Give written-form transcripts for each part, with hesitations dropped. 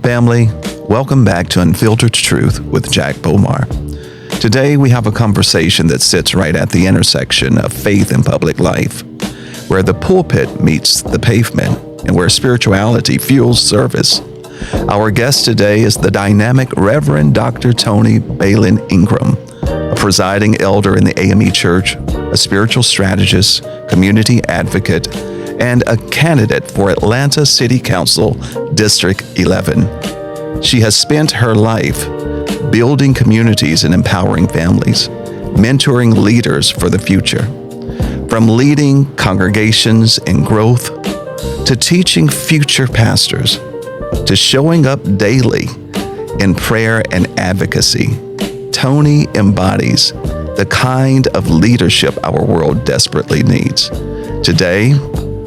Family, welcome back to Unfiltered Truth with Jack Bomar. Today we have a conversation that sits right at the intersection of faith and public life, where the pulpit meets the pavement and where spirituality fuels service. Our guest today is the dynamic Rev.Dr. Toni Belin Ingram, a presiding elder in the AME Church, a spiritual strategist, community advocate, and a candidate for Atlanta City Council District 11. She has spent her life building communities and empowering families, mentoring leaders for the future. From leading congregations in growth, to teaching future pastors, to showing up daily in prayer and advocacy, Toni embodies the kind of leadership our world desperately needs. Today,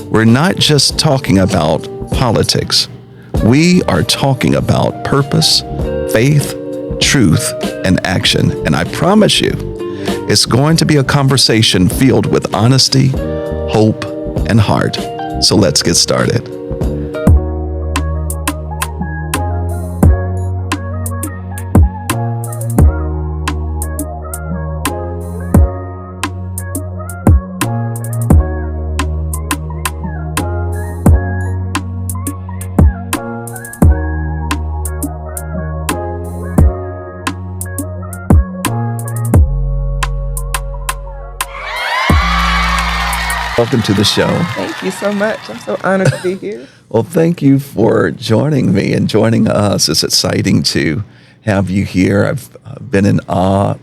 we're not just talking about politics. We are talking about purpose, faith, truth, and action. And I promise you, it's going to be a conversation filled with honesty, hope, and heart. So let's get started. Welcome to the show. Thank you so much. I'm so honored to be here. Well, thank you for joining me and joining us. It's exciting to have you here. I've been in awe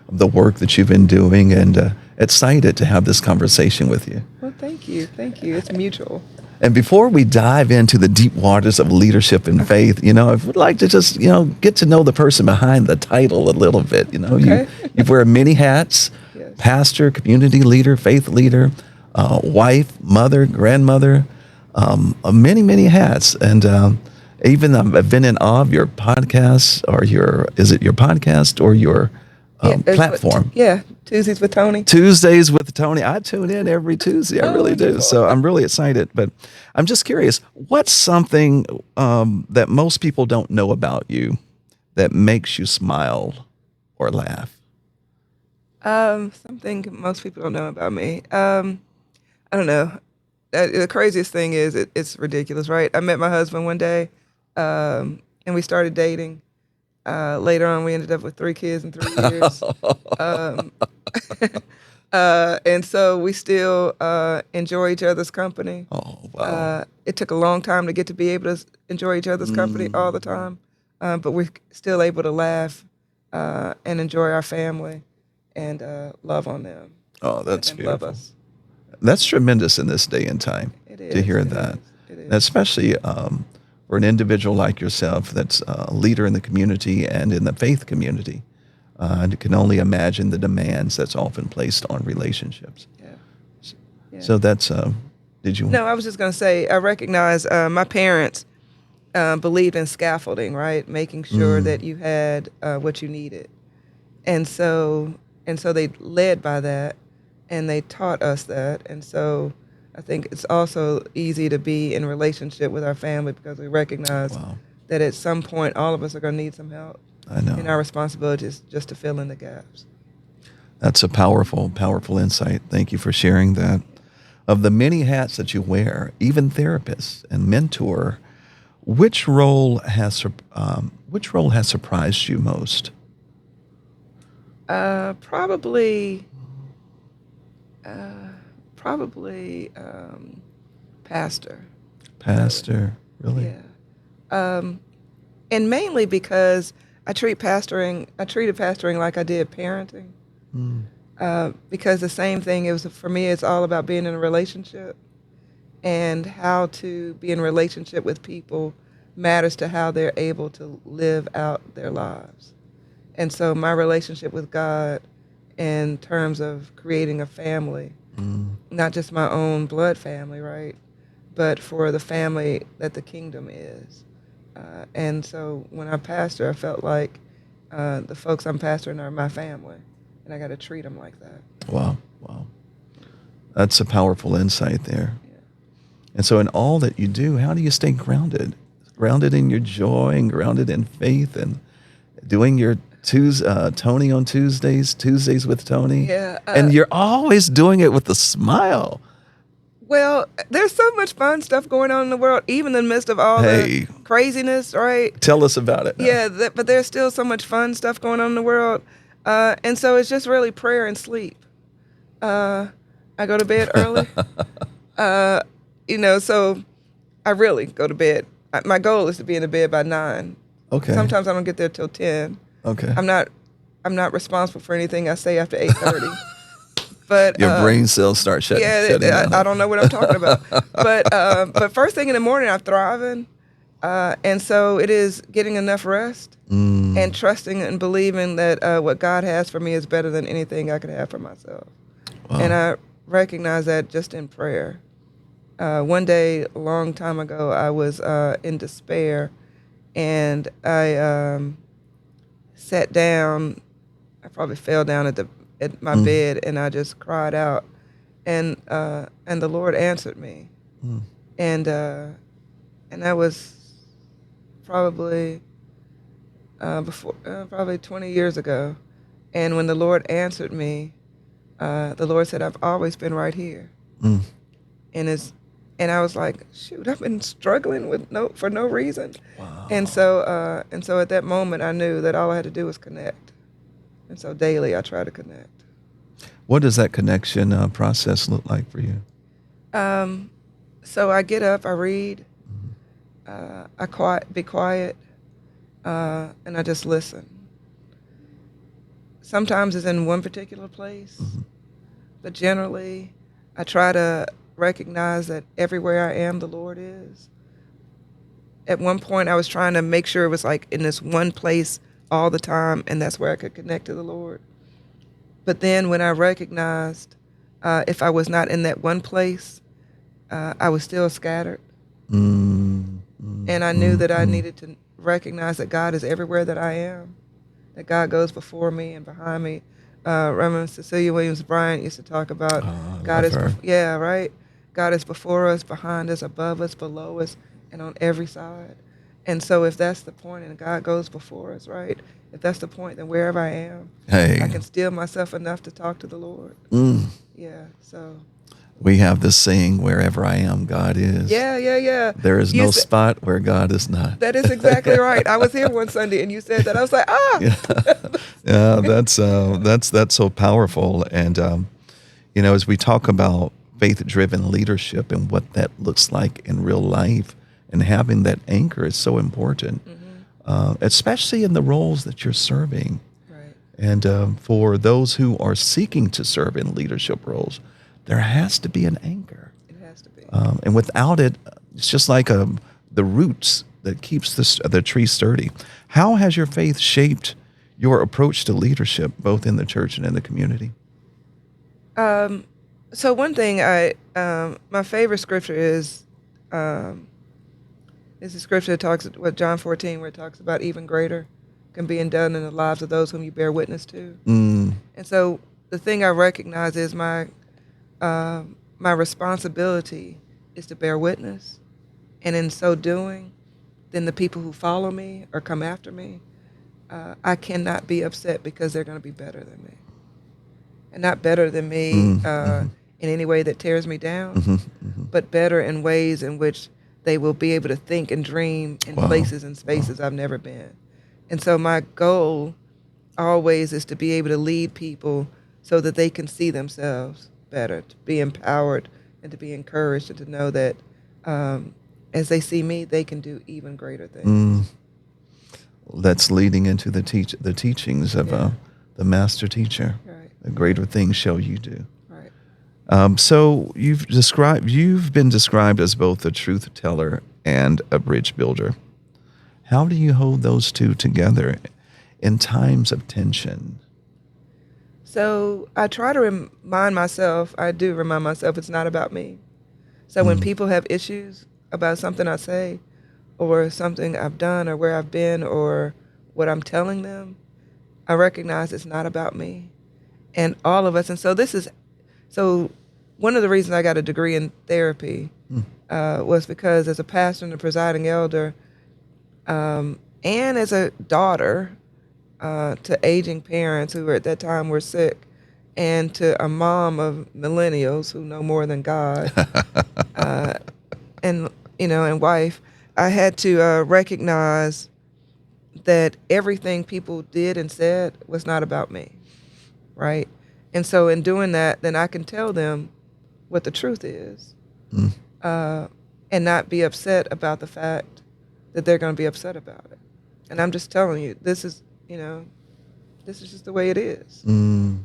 of the work that you've been doing and excited to have this conversation with you. Well, thank you. Thank you. It's mutual. And before we dive into the deep waters of leadership and faith, I would like to just, get to know the person behind the title a little bit. Okay. You wear many hats, Yes. pastor, community leader, faith leader, wife, mother, grandmother, many, many hats. And even I've been in awe of your podcast or is it your podcast or your platform? Tuesdays with Toni. Tuesdays with Toni. I tune in every Tuesday. I really do. So I'm really excited. But I'm just curious, what's something that most people don't know about you that makes you smile or laugh? Something most people don't know about me. I don't know. The craziest thing is it's ridiculous, right? I met my husband one day, and we started dating. Later on, we ended up with 3 kids in 3 years. And so we still enjoy each other's company. Oh, wow. It took a long time to get to be able to enjoy each other's company all the time, but we're still able to laugh and enjoy our family and love on them. Oh, that's and beautiful. Love us. That's tremendous in this day and time It is, to hear it that. is, it is. Especially for an individual like yourself that's a leader in the community and in the faith community. And you can only imagine the demands that's often placed on relationships. Yeah. So that's, did you? No, I was just going to say, I recognize my parents believed in scaffolding, right? Making sure that you had what you needed. And so they led by that, and they taught us that. And so I think it's also easy to be in relationship with our family because we recognize that at some point all of us are going to need some help. I know. And our responsibility is just to fill in the gaps. That's a powerful, powerful insight. Thank you for sharing that. Of the many hats that you wear, even therapist and mentor, which role has surprised you most? Probably pastor. Pastor, really? Yeah. And mainly because I treated pastoring like I did parenting. Because the same thing, for me, it's all about being in a relationship, and how to be in a relationship with people matters to how they're able to live out their lives. And so my relationship with God in terms of creating a family, not just my own blood family, right, but for the family that the kingdom is. And so when I pastor, I felt like the folks I'm pastoring are my family, and I got to treat them like that. Wow. That's a powerful insight there. Yeah. And so in all that you do, how do you stay grounded? grounded in your joy and grounded in faith and doing your Toni on Tuesdays with Toni. Yeah. And you're always doing it with a smile. Well, there's so much fun stuff going on in the world, even in the midst of all Hey. the craziness, right? Tell us about it now. Yeah, but there's still so much fun stuff going on in the world. And so it's just really prayer and sleep. I go to bed early. So I really go to bed. My goal is to be in the bed by 9. Okay. Sometimes I don't get there till 10. Okay. I'm not responsible for anything I say after 8:30. But Your brain cells start shutting down. I don't know what I'm talking about. But first thing in the morning, I'm thriving. And so it is getting enough rest and trusting and believing that what God has for me is better than anything I could have for myself. Wow. And I recognize that just in prayer. One day, a long time ago, I was in despair, and I sat down. I probably fell down at my bed, and I just cried out, and the Lord answered me, and that was probably probably 20 years ago, and when the Lord answered me, the Lord said, "I've always been right here," and I was like, "Shoot, I've been struggling for no reason," Wow. and so at that moment, I knew that all I had to do was connect. And so daily, I try to connect. What does that connection process look like for you? So I get up, I read, be quiet, and I just listen. Sometimes it's in one particular place, but generally, I try to recognize that everywhere I am, the Lord is. At one point, I was trying to make sure it was like in this one place all the time, and that's where I could connect to the Lord. But then when I recognized if I was not in that one place, I was still scattered. And I knew that I needed to recognize that God is everywhere that I am, that God goes before me and behind me. Reverend Cecilia Williams Bryant used to talk about God is, right? God is before us, behind us, above us, below us, and on every side. And so if that's the point, and God goes before us, right? If that's the point, then wherever I am, I can still myself enough to talk to the Lord. Yeah, so. We have this saying, wherever I am, God is. Yeah. There is no spot where God is not. That is exactly right. I was here one Sunday, and you said that. I was like, Yeah, that's so powerful. And, as we talk about faith-driven leadership and what that looks like in real life, and having that anchor is so important, especially in the roles that you're serving. Right. And for those who are seeking to serve in leadership roles, there has to be an anchor. It has to be. And without it, it's just like the roots that keeps the tree sturdy. How has your faith shaped your approach to leadership, both in the church and in the community? So one thing my favorite scripture is the scripture that talks with John 14, where it talks about even greater can be done in the lives of those whom you bear witness to. And so the thing I recognize is my responsibility is to bear witness, and in so doing, then the people who follow me or come after me, I cannot be upset because they're going to be better than me, and not better than me in any way that tears me down, but better in ways in which they will be able to think and dream in places and spaces I've never been. And so my goal always is to be able to lead people so that they can see themselves better, to be empowered and to be encouraged, and to know that as they see me, they can do even greater things. That's leading into the teachings of the master teacher. Right. The greater things shall you do. Right. So you've been described as both a truth teller and a bridge builder. How do you hold those two together in times of tension? So I try to remind myself it's not about me. So when people have issues about something I say, or something I've done, or where I've been, or what I'm telling them, I recognize it's not about me. And all of us, and so one of the reasons I got a degree in therapy was because as a pastor and a presiding elder, And as a daughter to aging parents who at that time were sick, and to a mom of millennials who know more than God, and and wife, I had to recognize that everything people did and said was not about me, right? And so in doing that, then I can tell them what the truth is, and not be upset about the fact that they're going to be upset about it. And I'm just telling you, this is just the way it is. Mm.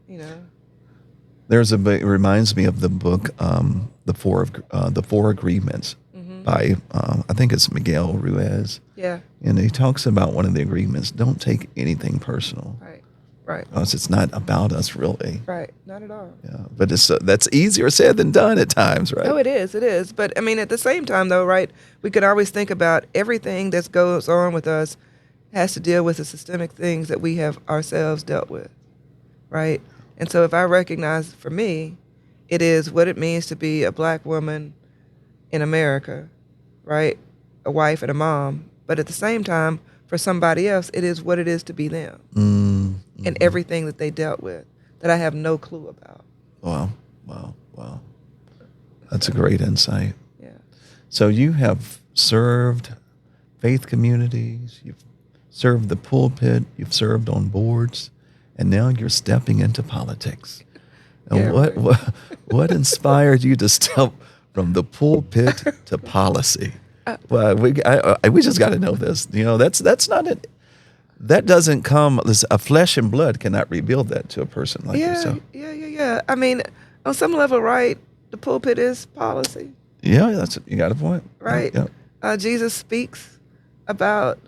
You know. It reminds me of the book, the Four Agreements by, I think it's Miguel Ruiz. Yeah. And he talks about one of the agreements, don't take anything personal. Right. Right. Because it's not about us, really. Right. Not at all. Yeah, but that's easier said than done at times, right? Oh, it is. It is. But I mean, at the same time, though, right? We could always think about everything that goes on with us has to deal with the systemic things that we have ourselves dealt with, right? And so, if I recognize, for me, it is what it means to be a black woman in America, right? A wife and a mom. But at the same time, for somebody else, it is what it is to be them, and everything that they dealt with that I have no clue about. Wow. That's a great insight. Yeah. So you have served faith communities, you've served the pulpit, you've served on boards, and now you're stepping into politics. And Yeah, what inspired you to step from the pulpit to policy? Well, we just got to know this. That's not it. That doesn't come. A flesh and blood cannot rebuild that to a person like yourself. Yeah. I mean, on some level, right? The pulpit is policy, Yeah, you got a point. right? Yeah. Jesus speaks about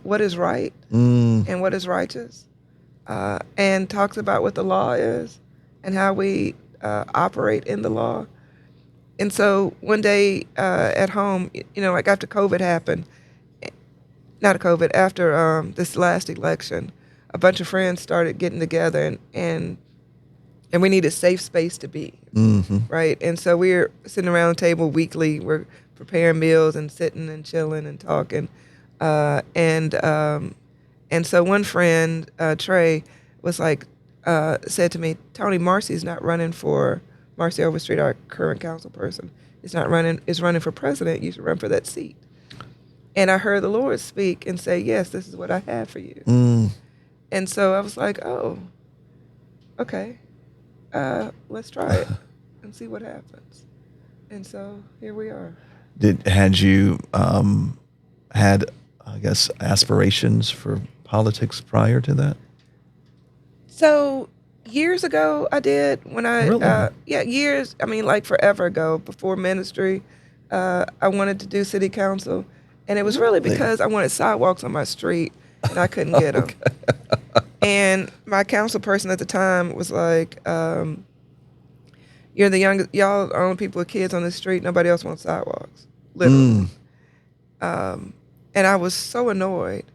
what is right Mm. and what is righteous, and talks about what the law is and how we operate in the law. And so one day at home, like after COVID happened, not COVID, after this last election, a bunch of friends started getting together, and we needed safe space to be, right? And so we're sitting around the table weekly. We're preparing meals and sitting and chilling and talking, and so one friend, Trey, was like, said to me, Toni, Marcy Overstreet, our current council person, is running for president. You should run for that seat. And I heard the Lord speak and say, yes, this is what I have for you. And so I was like, oh, okay, let's try it and see what happens. And so here we are. Had you had, I guess, aspirations for politics prior to that? So years ago, I did. When I Really? years. I mean, like forever ago, before ministry, I wanted to do city council, and it was really because I wanted sidewalks on my street, and I couldn't get them. And my council person at the time was like, "You're the youngest. Y'all are the only people with kids on the street. Nobody else wants sidewalks." Literally. And I was so annoyed.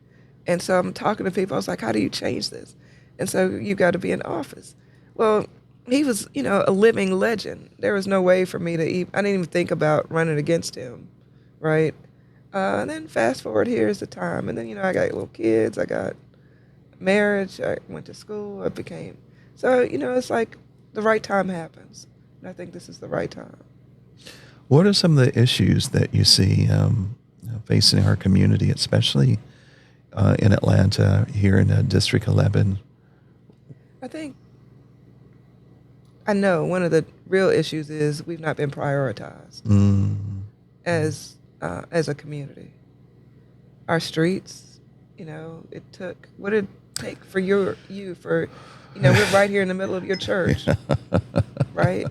And so I'm talking to people. I was like, how do you change this? And so you got to be in office. Well, he was, a living legend. There was no way for me to even, I didn't even think about running against him, right? And then fast forward, here's the time. And then, I got little kids. I got marriage. I went to school. I became, so, it's like the right time happens. And I think this is the right time. What are some of the issues that you see facing our community, especially in Atlanta, here in District 11? I know one of the real issues is we've not been prioritized as a community. Our streets, what did it take for we're right here in the middle of your church, right?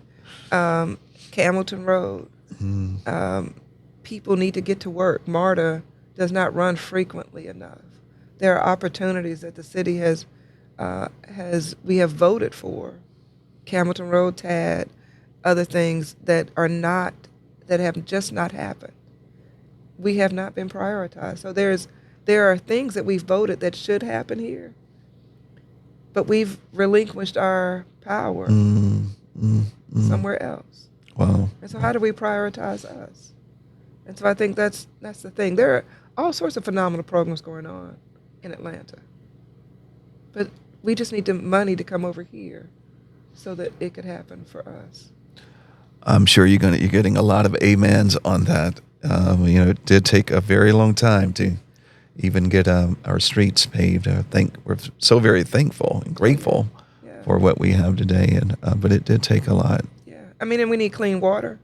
Camilton Road. People need to get to work. MARTA does not run frequently enough. There are opportunities that the city we have voted for. Camilton Road, TAD, other things that have just not happened. We have not been prioritized. So there are things that we've voted that should happen here, but we've relinquished our power somewhere else. Wow. And so how do we prioritize us? And so I think that's the thing. There are all sorts of phenomenal programs going on in Atlanta. But we just need the money to come over here so that it could happen for us. I'm sure you're getting a lot of amens on that. It did take a very long time to even get our streets paved. We're so very thankful and grateful Yeah. for what we have today, but it did take a lot. Yeah. I mean, and we need clean water.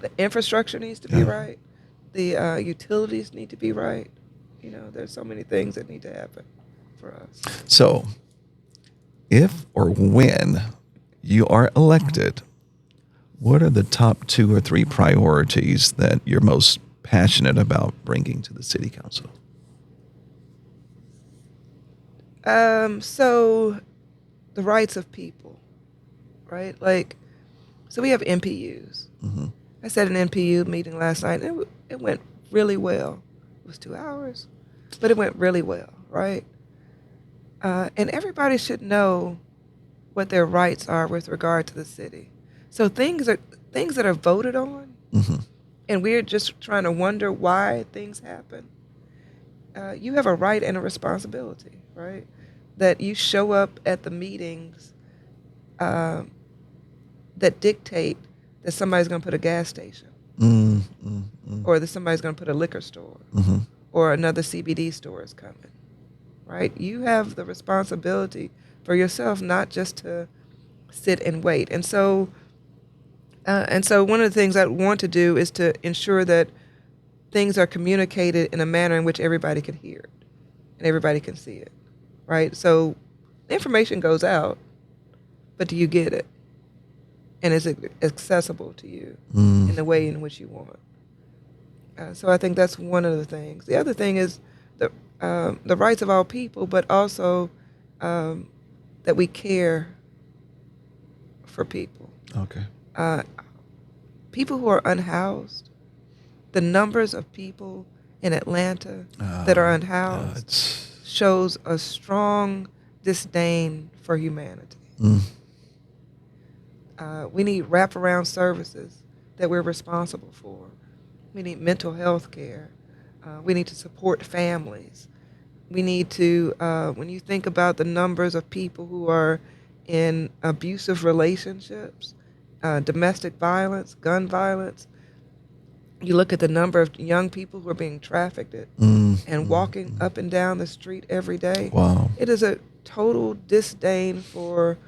The infrastructure needs to be right. The utilities need to be right. There's so many things that need to happen for us. So, if or when you are elected, what are the top 2 or 3 priorities that you're most passionate about bringing to the city council? So the rights of people, right? So we have MPUs. Mm-hmm. I said an MPU meeting last night, and it went really well. It was 2 hours, but it went really well, right? And everybody should know what their rights are with regard to the city. So things that are voted on, Mm-hmm. and we're just trying to wonder why things happen. You have a right and a responsibility, right? That you show up at the meetings that dictate that somebody's going to put a gas station, or that somebody's going to put a liquor store, or another CBD store is coming, right? You have the responsibility for yourself, not just to sit and wait. And so one of the things I want to do is to ensure that things are communicated in a manner in which everybody can hear it and everybody can see it, right? So the information goes out, but do you get it? And is it accessible to you in the way in which you want? So I think that's one of the things. The other thing is the rights of all people, but also that we care for people. Okay. People who are unhoused, the numbers of people in Atlanta that are unhoused shows a strong disdain for humanity. We need wraparound services that we're responsible for. We need mental health care. We need to support families. We need to, when you think about the numbers of people who are in abusive relationships, domestic violence, gun violence, you look at the number of young people who are being trafficked and walking up and down the street every day. Wow. It is a total disdain for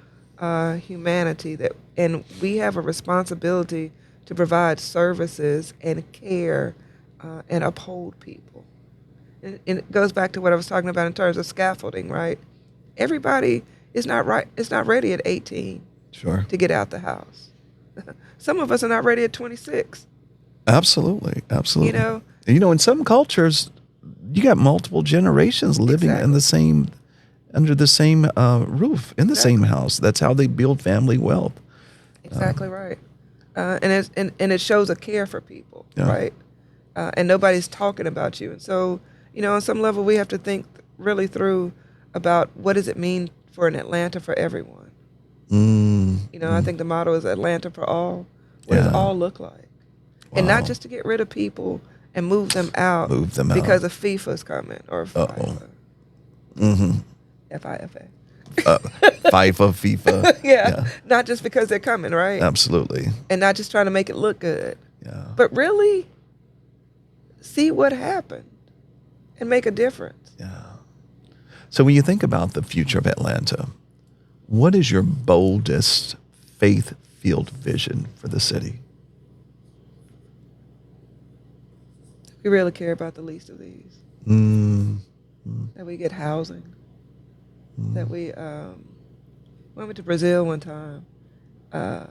humanity, and we have a responsibility to provide services and care and uphold people. And it goes back to what I was talking about in terms of scaffolding, right? Everybody is not right. It's not ready at 18 to get out the house. Some of us are not ready at 26. Absolutely. In some cultures, you got multiple generations living in the same, under the same roof, in the same house. That's how they build family wealth. Exactly right. And it shows a care for people, right? And nobody's talking about you. And so, on some level, we have to think really through about what does it mean for an Atlanta for everyone. I think the motto is Atlanta for all. What does all look like? Wow. And not just to get rid of people and move them out because of FIFA's coming or FIFA. FIFA. FIFA. Yeah, not just because they're coming, right? Absolutely. And not just trying to make it look good. Yeah. But really see what happened and make a difference. Yeah. So when you think about the future of Atlanta, what is your boldest faith-filled vision for the city? We really care about the least of these. That we get housing. That we went to Brazil one time. I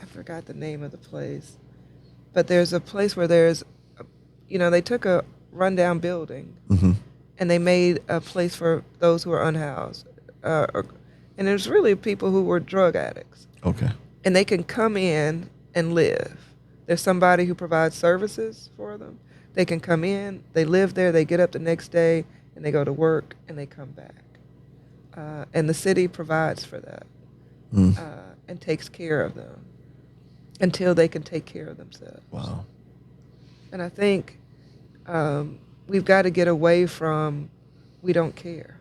forgot the name of the place, but there's a place where they took a rundown building and they made a place for those who are unhoused, and there's really people who were drug addicts. Okay. And they can come in and live. There's somebody who provides services for them. They can come in, they live there, they get up the next day, and they go to work, and they come back. And the city provides for that and takes care of them until they can take care of themselves. Wow. And I think we've got to get away from we don't care,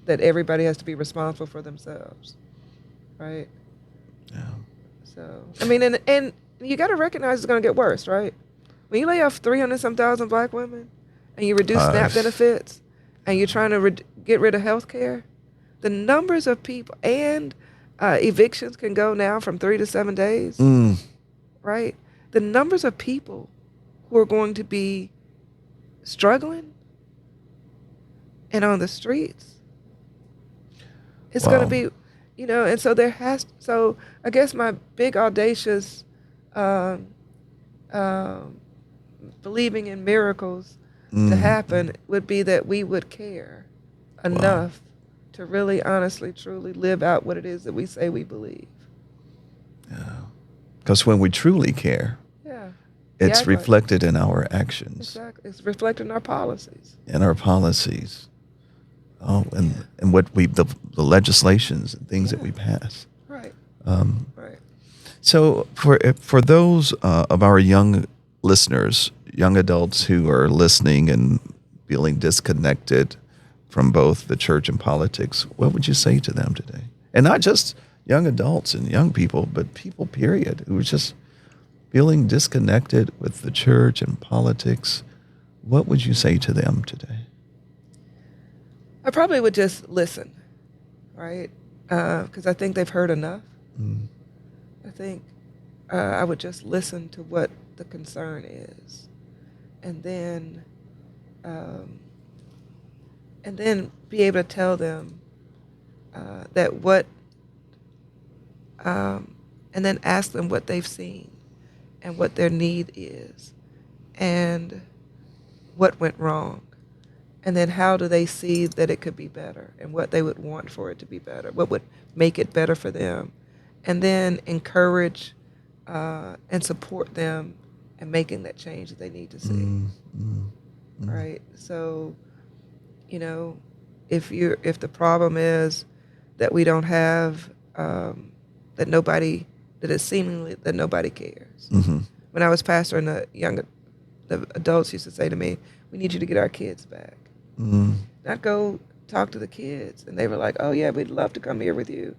that everybody has to be responsible for themselves, right? Yeah. So, I mean, and you got to recognize it's going to get worse, right? When you lay off 300 some thousand black women and you reduce Uh, SNAP benefits and you're trying to get rid of health care, the numbers of people and evictions can go now from 3 to 7 days, mm, right? The numbers of people who are going to be struggling and on the streets, it's going to wow. be, and so I guess my big audacious um, um, believing in miracles to Mm, happen would be that we would care wow. enough to really, honestly, truly live out what it is that we say we believe. Yeah. Because when we truly care, Yeah. We it's act like reflected in our actions, exactly. It's reflected in our policies. in our policies, oh, Yeah. and what the legislations and things that Yeah. we pass. Right. Um, Right. so for those of our young listeners, young adults who are listening and feeling disconnected from both the church and politics, what would you say to them today? And not just young adults and young people, but people, period, who are just feeling disconnected with the church and politics. What would you say to them today? I probably would just listen, right? Because I think they've heard enough. Mm, I think I would just listen to what the concern is, and then um, be able to tell them that what, and then ask them what they've seen and what their need is and what went wrong. And then how do they see that it could be better and what they would want for it to be better, what would make it better for them. And then encourage and support them in making that change that they need to see. mm, mm, mm. Right? So, if the problem is that we don't have that nobody that is seemingly that nobody cares. Mm-hmm. When I was pastoring, the adults used to say to me, "We need you to get our kids back." Mm. And I'd go talk to the kids, and they were like, "Oh yeah, we'd love to come here with you."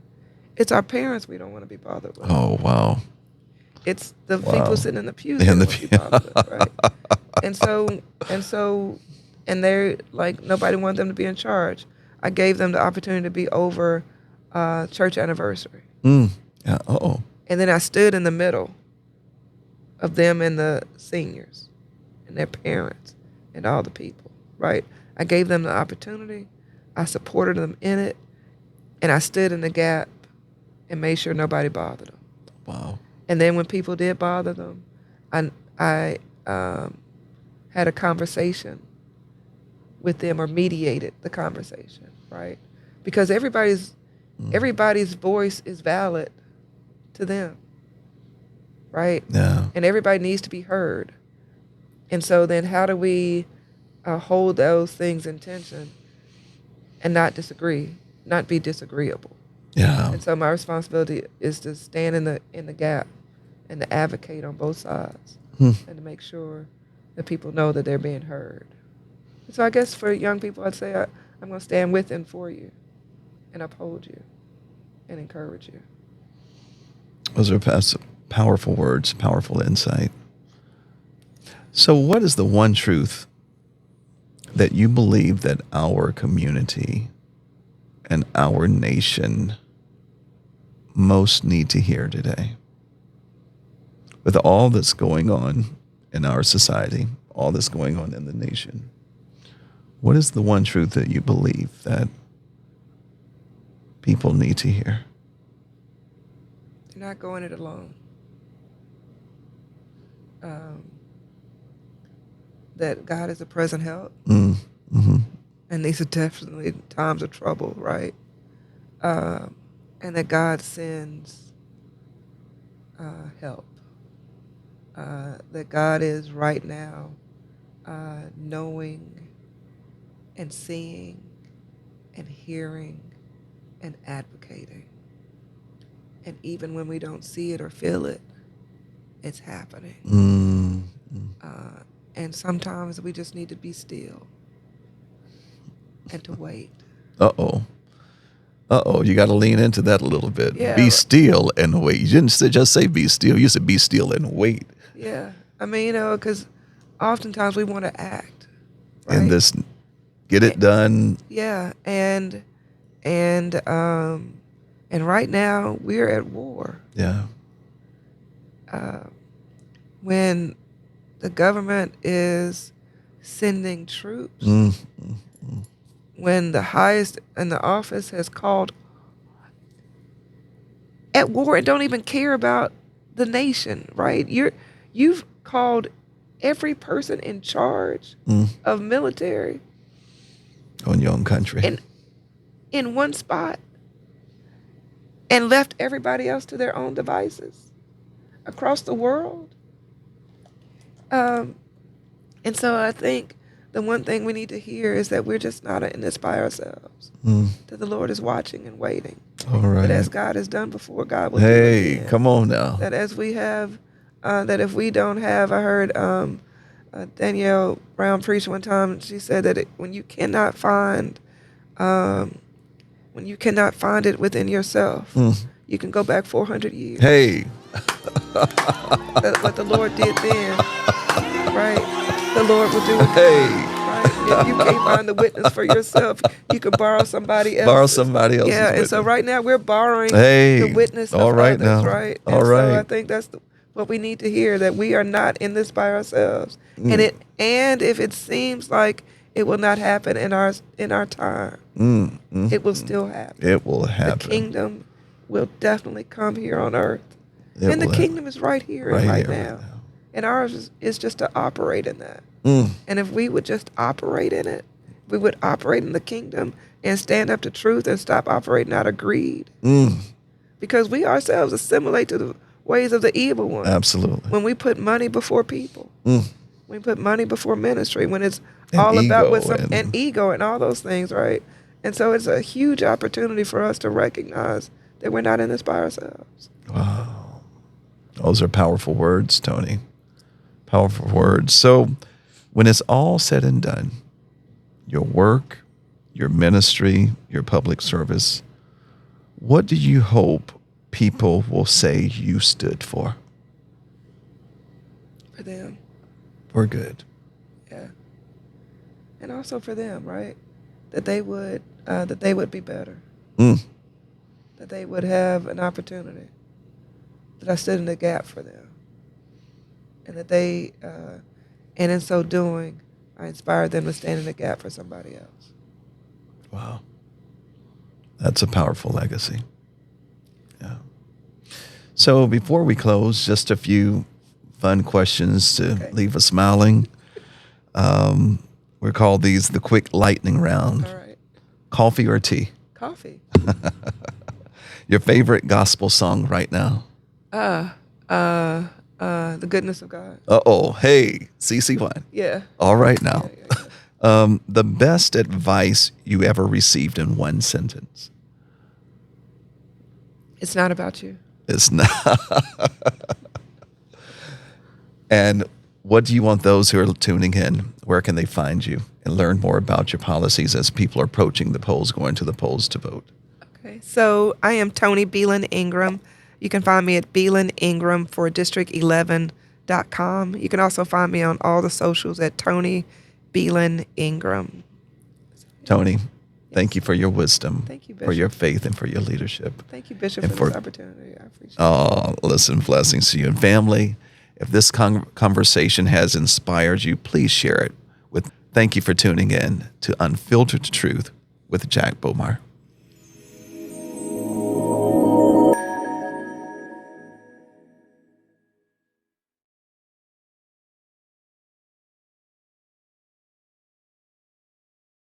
It's our parents we don't want to be bothered with. Oh, wow. It's the people Wow. sitting in the pews they And don't want to be bothered with, right? the And so, and so, and they're like, nobody wanted them to be in charge. I gave them the opportunity to be over church anniversary. mm. Yeah. Oh. And then I stood in the middle of them and the seniors and their parents and all the people, right? I gave them the opportunity. I supported them in it. And I stood in the gap and made sure nobody bothered them. Wow. And then when people did bother them, I had a conversation with them or mediated the conversation, right? Because everybody's voice is valid to them, right? Yeah. And everybody needs to be heard. And so then how do we hold those things in tension and not disagree, not be disagreeable? Yeah. And so my responsibility is to stand in the gap and to advocate on both sides and to make sure that people know that they're being heard. So I guess for young people, I'd say I'm going to stand with and for you and uphold you and encourage you. Those are powerful words, powerful insight. So what is the one truth that you believe that our community and our nation most need to hear today? With all that's going on in our society, all that's going on in the nation, what is the one truth that you believe that people need to hear? You're not going it alone. That God is a present help. Mm-hmm. And these are definitely times of trouble, right? And that God sends help. That God is right now knowing and seeing and hearing and advocating. And even when we don't see it or feel it, it's happening. Mm-hmm. And sometimes we just need to be still and to wait. Uh-oh. Uh-oh, you got to lean into that a little bit. Yeah. Be still and wait. You didn't just say be still. You said be still and wait. Yeah. I mean, because oftentimes we want to act, right? And this, get it done. Yeah. And right now we're at war. Yeah. When the government is sending troops, when the highest in the office has called at war and don't even care about the nation, right? You've called every person in charge of military On your own country. in one spot and left everybody else to their own devices across the world. And so I think the one thing we need to hear is that we're just not in this by ourselves. That the Lord is watching and waiting. All right. That as God has done before, God will do Hey, again. come on now. That as we have, that if we don't have, I heard Danielle Brown preach one time. She said that when you cannot find it within yourself, you can go back 400 years. Hey. What the Lord did then, right? The Lord will do it. Hey. Right? If you can't find the witness for yourself, you can borrow somebody else. Borrow somebody else's Yeah, and witness. so right now we're borrowing Hey. the witness of All right others, now. right? All and right. So I think that's what we need to hear, that we are not in this by ourselves. And if it seems like it will not happen in our time, it will still happen. It will happen. The kingdom will definitely come here on earth. It And the will kingdom is right here right and right here, now. right now. And ours is just to operate in that. And if we would just operate in it, we would operate in the kingdom and stand up to truth and stop operating out of greed. Because we ourselves assimilate to the ways of the evil one. Absolutely. When we put money before people, we put money before ministry, when it's And all about ego and ego and all those things, right? And so it's a huge opportunity for us to recognize that we're not in this by ourselves. Wow. Those are powerful words, Toni. Powerful words. So when it's all said and done, your work, your ministry, your public service, what do you hope people will say you stood for? For them. For good. Yeah. And also for them, right? That they would be better. That they would have an opportunity. That I stood in the gap for them. And that they, and in so doing, I inspired them to stand in the gap for somebody else. Wow. That's a powerful legacy. Yeah. So before we close, just a few fun questions to leave us smiling. We call these the quick lightning round. All right. Coffee or tea? Coffee. Your favorite gospel song right now? The goodness of God. Uh-oh. Hey, CC1. Yeah. All right now. Yeah. The best advice you ever received in one sentence? It's not about you. It's not. And what do you want those who are tuning in, where can they find you and learn more about your policies as people are approaching the polls, going to the polls to vote? Okay. So I am Toni Belin Ingram. You can find me at Belin Ingram for district11.com. You can also find me on all the socials at Toni Belin Ingram. Toni, thank you for your wisdom, Thank you, Bishop. for your faith, and for your leadership. Thank you, Bishop, And for this for- opportunity. I appreciate it. Oh, listen, blessings to you and family. If this conversation has inspired you, please share it. Thank you for tuning in to Unfiltered Truth with Jack Bomar.